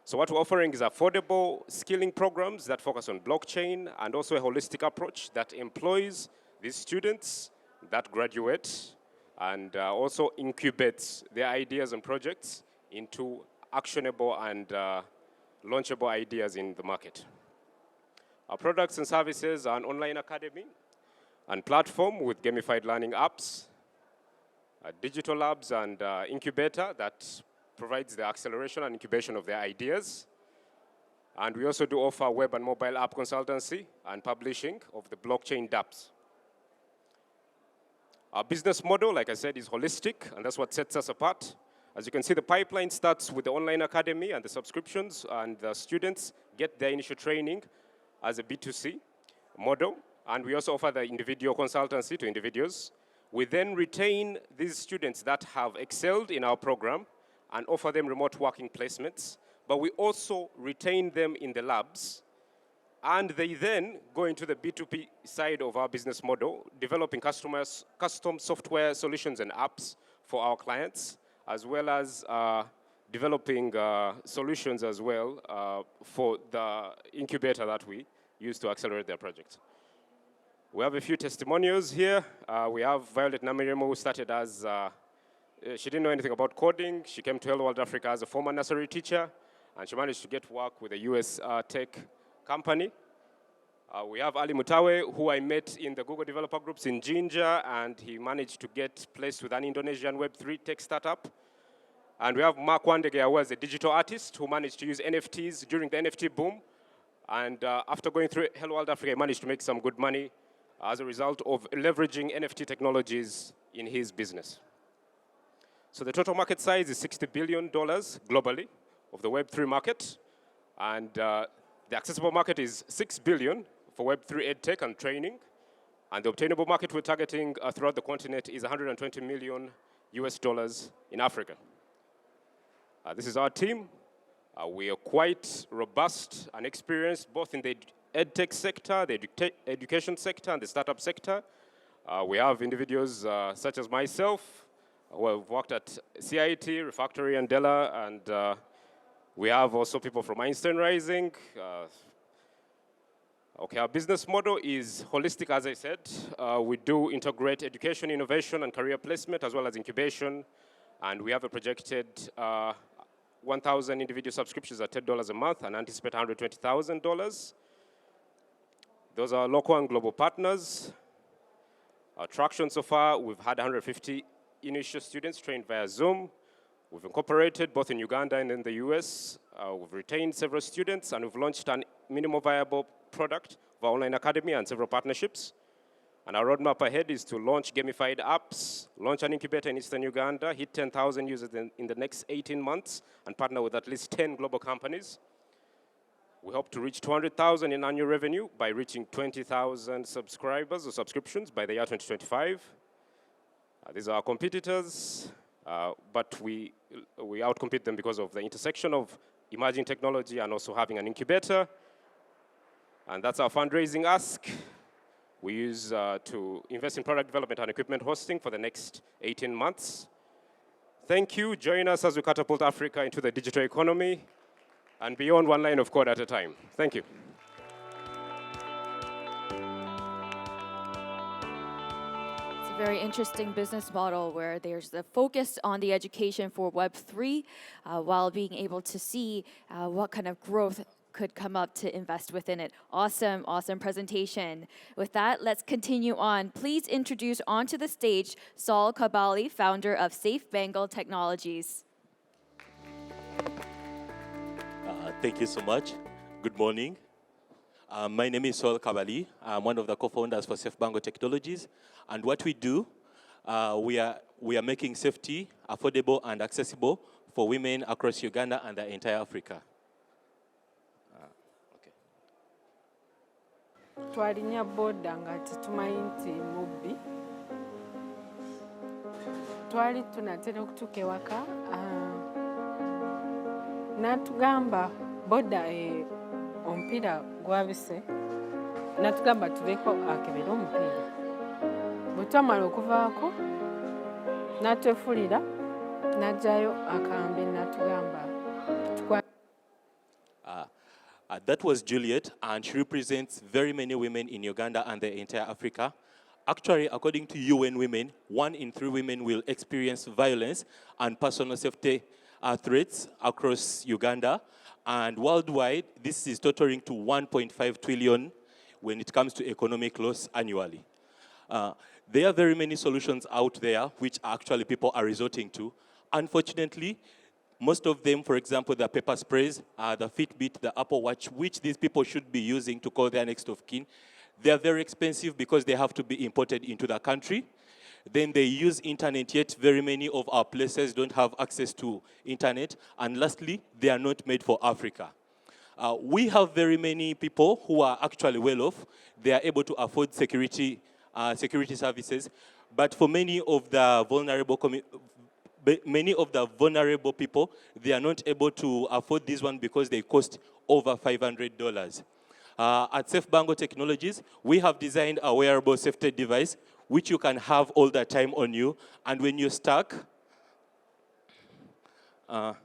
So what we're offering is affordable skilling programs that focus on blockchain, and also a holistic approach that employs these students that graduate and also incubates their ideas and projects into actionable and launchable ideas in the market. Our products and services are an online academy and platform with gamified learning apps, digital labs, and incubator that provides the acceleration and incubation of their ideas. And we also do offer web and mobile app consultancy and publishing of the blockchain dApps. Our business model, like I said, is holistic, and that's what sets us apart. As you can see, the pipeline starts with the online academy and the subscriptions, and the students get their initial training as a B2C model. And we also offer the individual consultancy to individuals. We then retain these students that have excelled in our program and offer them remote working placements. But we also retain them in the labs. And they then go into the B2B side of our business model, developing custom software solutions and apps for our clients, as well as developing solutions as well for the incubator that we use to accelerate their projects. We have a few testimonials here. We have Violet Namiremo, who started as, she didn't know anything about coding. She came to Hello World Africa as a former nursery teacher, and she managed to get work with a US tech company. We have Ali Mutawe, who I met in the Google developer groups in Jinja, and he managed to get placed with an Indonesian Web3 tech startup. And we have Mark Wandege, who was a digital artist who managed to use NFTs during the NFT boom. And after going through Hello World Africa, he managed to make some good money as a result of leveraging NFT technologies in his business. So the total market size is $60 billion globally of the Web3 market. And the accessible market is $6 billion for Web3 edtech and training. And the obtainable market we're targeting throughout the continent is $120 million in Africa. This is our team. We are quite robust and experienced both in the edtech sector, the education sector, and the startup sector. We have individuals such as myself who have worked at CIT, Refactory, and Della, and we have also people from Einstein Rising. Okay, our business model is holistic, as I said. We do integrate education, innovation, and career placement, as well as incubation. And we have a projected 1,000 individual subscriptions at $10 a month and anticipate $120,000. Those are local and global partners. Our traction so far, we've had 150 initial students trained via Zoom. We've incorporated both in Uganda and in the US. We've retained several students, and we've launched a minimum viable product of our online academy and several partnerships. And our roadmap ahead is to launch gamified apps, launch an incubator in Eastern Uganda, hit 10,000 users in the next 18 months, and partner with at least 10 global companies. We hope to reach 200,000 in annual revenue by reaching 20,000 subscribers or subscriptions by the year 2025. These are our competitors, but we outcompete them because of the intersection of emerging technology and also having an incubator. And that's our fundraising ask. We use to invest in product development and equipment hosting for the next 18 months. Thank you. Join us as we catapult Africa into the digital economy and beyond one line of code at a time. Thank you. It's a very interesting business model where there's the focus on the education for Web3 while being able to see what kind of growth could come up to invest within it. Awesome, awesome presentation. With that, let's continue on. Please introduce onto the stage Saul Kabali, founder of Safe Bangle Technologies. Thank you so much. Good morning. My name is Saul Kabali. I'm one of the co-founders for Safe Bangle Technologies. And what we do, we are making safety affordable and accessible for women across Uganda and the entire Africa. Twalinya boda nga tetumanyi nti mubbi. twali tunatera okutuuka ewaka n'atugamba boda omupiira gwabise n'atugamba tubeeko akebera omupiira bwe twamala okuvaako n'atwefulira n'ajjayo akambe n'atugamba That was Juliet, and she represents very many women in Uganda and the entire Africa. Actually, according to UN Women, 1 in 3 women will experience violence and personal safety threats across Uganda. And worldwide, this is totaling to 1.5 trillion when it comes to economic loss annually. There are very many solutions out there which actually people are resorting to. Unfortunately, most of them, for example, the pepper sprays, the Fitbit, the Apple Watch, which these people should be using to call their next of kin, they are very expensive because they have to be imported into the country. Then they use internet, yet very many of our places don't have access to internet. And lastly, they are not made for Africa. We have very many people who are actually well off. They are able to afford security services. But for many of the vulnerable people, they are not able to afford this one because they cost over $500. At Safe Bangle Technologies, we have designed a wearable safety device which you can have all the time on you. And when you're stuck, and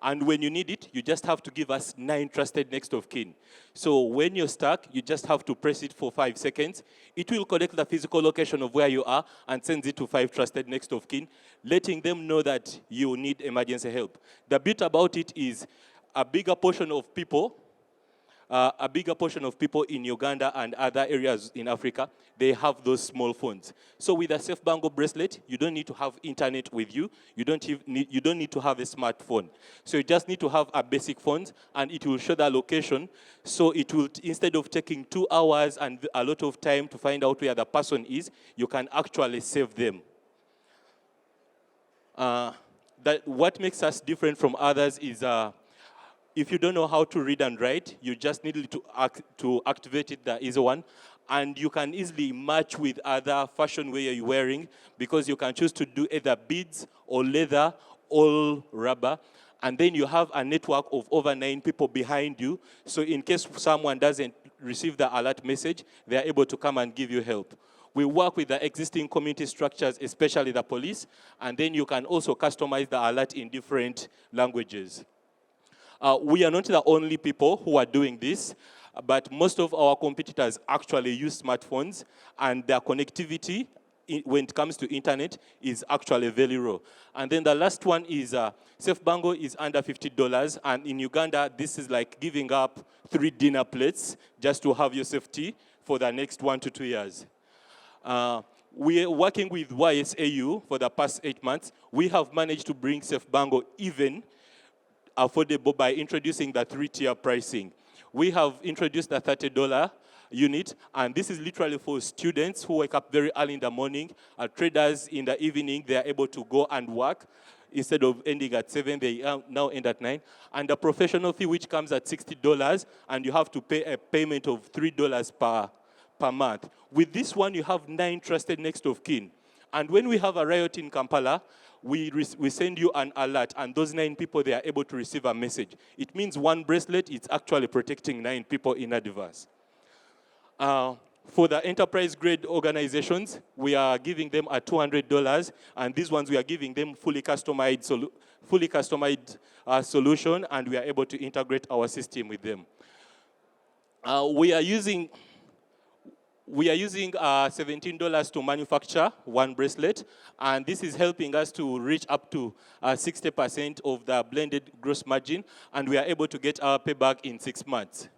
when you need it, you just have to give us 9 trusted next of kin. So when you're stuck, you just have to press it for 5 seconds. It will connect the physical location of where you are and sends it to 5 trusted next of kin, letting them know that you need emergency help. The bit about it is a bigger portion of people in Uganda and other areas in Africa, they have those small phones. So with a Safe Bangle bracelet, you don't need to have internet with you. You don't need to have a smartphone. So you just need to have a basic phone, and it will show the location. So it will, instead of taking 2 hours and a lot of time to find out where the person is, you can actually save them. What makes us different from others is if you don't know how to read and write, you just need to activate it, the easy one. And you can easily match with other fashion wear you're wearing because you can choose to do either beads or leather or rubber. And then you have a network of over 9 people behind you. So in case someone doesn't receive the alert message, they're able to come and give you help. We work with the existing community structures, especially the police. And then you can also customize the alert in different languages. We are not the only people who are doing this, but most of our competitors actually use smartphones, and their connectivity when it comes to internet is actually very low. And then the last one is Safe Bangle is under $50, and in Uganda, this is like giving up 3 dinner plates just to have your safety for the next 1 to 2 years. We are working with YSAU for the past 8 months. We have managed to bring Safe Bangle even affordable by introducing the 3-tier pricing. We have introduced the $30 unit, and this is literally for students who wake up very early in the morning. Traders in the evening, they are able to go and work. Instead of ending at 7, they now end at 9. And the professional fee, which comes at $60, and you have to pay a payment of $3 per month. With this one, you have 9 trusted next of kin. And when we have a riot in Kampala, we send you an alert, and those 9 people, they are able to receive a message. It means 1 bracelet, it's actually protecting 9 people in a device. For the enterprise-grade organizations, we are giving them at $200, and these ones we are giving them fully customized solution, and we are able to integrate our system with them. We are using $17 to manufacture 1 bracelet, and this is helping us to reach up to 60% of the blended gross margin, and we are able to get our payback in 6 months.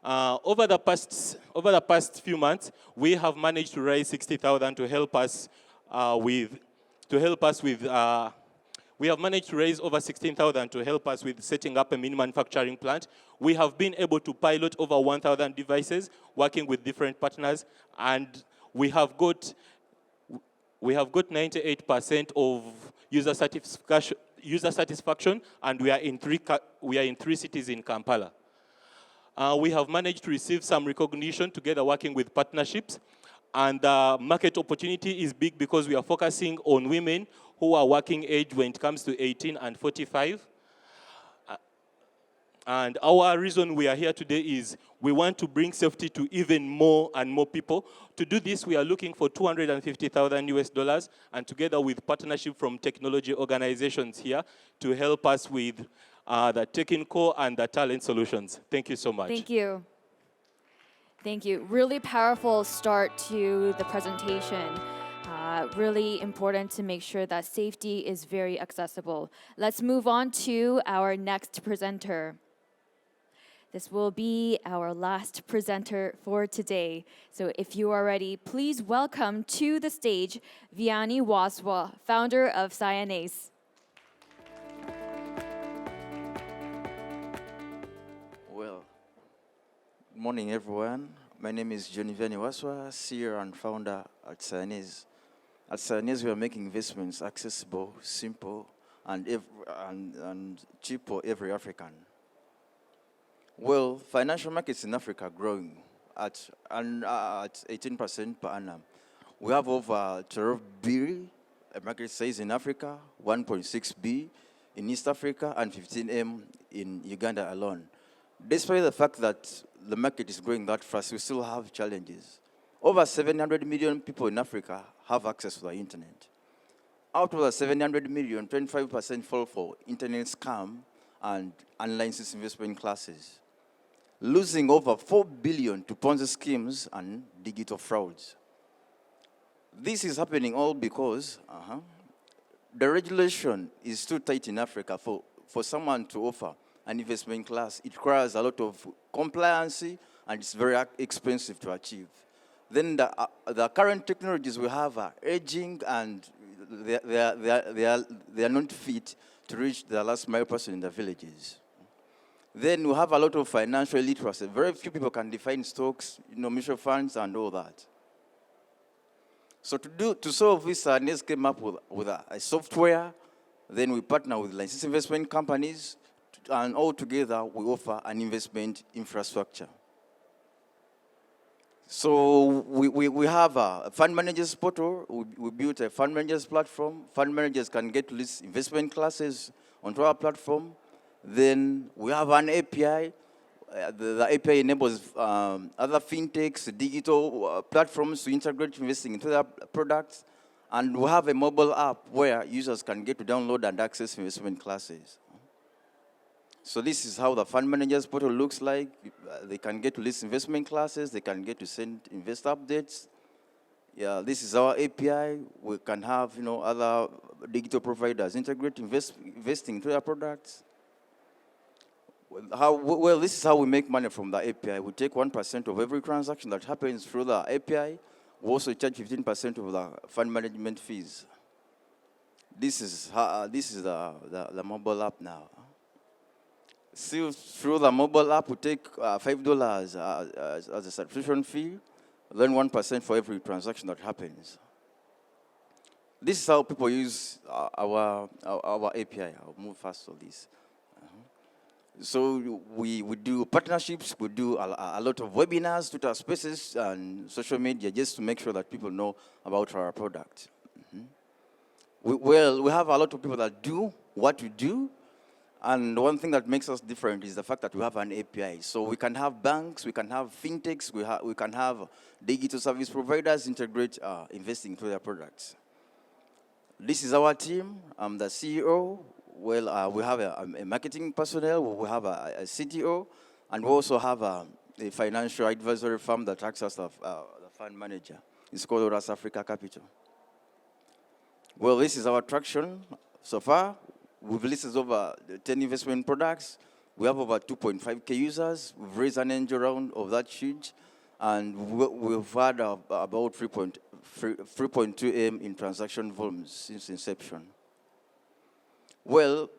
Over the past few months, we have managed to raise $60,000 to help us we have managed to raise over $16,000 to help us with setting up a mini manufacturing plant. We have been able to pilot over 1,000 devices, working with different partners, and we have got 98% of user satisfaction, and we are in 3 cities in Kampala. We have managed to receive some recognition together working with partnerships, And the market opportunity is big because we are focusing on women who are working age when it comes to 18 and 45. And our reason we are here today is we want to bring safety to even more and more people. To do this, we are looking for $250,000 and together with partnership from technology organizations here to help us with the technical and the talent solutions. Thank you so much. Thank you. Thank you. Really powerful start to the presentation. Really important to make sure that safety is very accessible. Let's move on to our next presenter. This will be our last presenter for today. So if you are ready, please welcome to the stage Vianney Waswa, founder of Cyanase. Well, good morning, everyone. My name is Vianney Waswa, CEO and founder at Cyanase. At Cyanase, we are making investments accessible, simple, and cheap for every African. Well, financial markets in Africa are growing at 18% per annum. We have over 12 billion market size in Africa, 1.6 billion in East Africa, and 15M in Uganda alone. Despite the fact that the market is growing that fast, we still have challenges. Over 700 million people in Africa have access to the internet. Out of the 700 million, 25% fall for internet scam and unlicensed investment classes, losing over 4 billion to Ponzi schemes and digital frauds. This is happening all because the regulation is too tight in Africa for someone to offer an investment class. It requires a lot of compliance and it's very expensive to achieve. Then the current technologies we have are aging and they are not fit to reach the last mile person in the villages. Then we have a lot of financial literacy. Very few people can define stocks, mutual funds, and all that. So to solve this, Cyanase came up with a software. Then we partner with licensed investment companies, and all together we offer an investment infrastructure. So we have a fund managers portal. We built a fund managers platform. Fund managers can get to list investment classes onto our platform. Then we have an API. The API enables other fintechs, digital platforms to integrate investing into their products. And we have a mobile app where users can get to download and access investment classes. So this is how the fund managers portal looks like. They can get to list investment classes. They can get to send investor updates. Yeah, this is our API. We can have other digital providers integrate investing into their products. Well, this is how we make money from the API. We take 1% of every transaction that happens through the API. We also charge 15% of the fund management fees. This is the mobile app now. Still, through the mobile app, we take $5 as a subscription fee, then 1% for every transaction that happens. This is how people use our API. I'll move fast on this. So we do partnerships, we do a lot of webinars, Twitter spaces, and social media just to make sure that people know about our product. We have a lot of people that do what we do, and one thing that makes us different is the fact that we have an API. So we can have banks, we can have fintechs, we can have digital service providers integrate investing into their products. This is our team. I'm the CEO. Well, we have a marketing personnel, we have a CTO, and we also have a financial advisory firm that acts as the fund manager. It's called Oras Africa Capital. Well, this is our traction so far. We've listed over 10 investment products. We have over 2.5K users. We've raised an angel round of that huge, and we've had about 3.2 M in transaction volumes since inception. Well,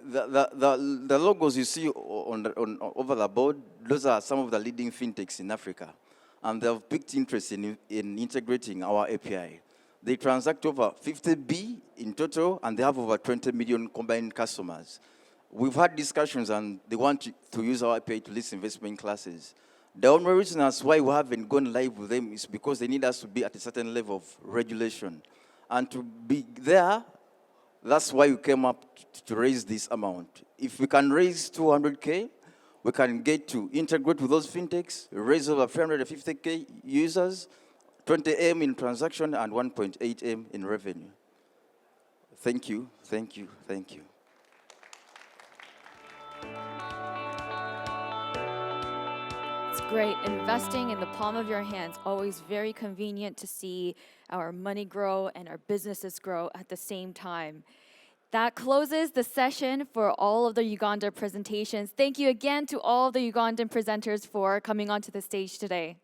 the logos you see over the board, those are some of the leading fintechs in Africa, and they have picked interest in integrating our API. They transact over 50 B in total, and they have over 20 million combined customers. We've had discussions, and they want to use our API to list investment classes. The only reason as why we haven't gone live with them is because they need us to be at a certain level of regulation. And to be there, that's why we came up to raise this amount. If we can raise 200K, we can get to integrate with those fintechs, raise over 350K users, 20M in transaction, and 1.8M in revenue. Thank you, thank you, thank you. It's great. Investing in the palm of your hands, always very convenient to see our money grow and our businesses grow at the same time. That closes the session for all of the Uganda presentations. Thank you again to all the Ugandan presenters for coming onto the stage today.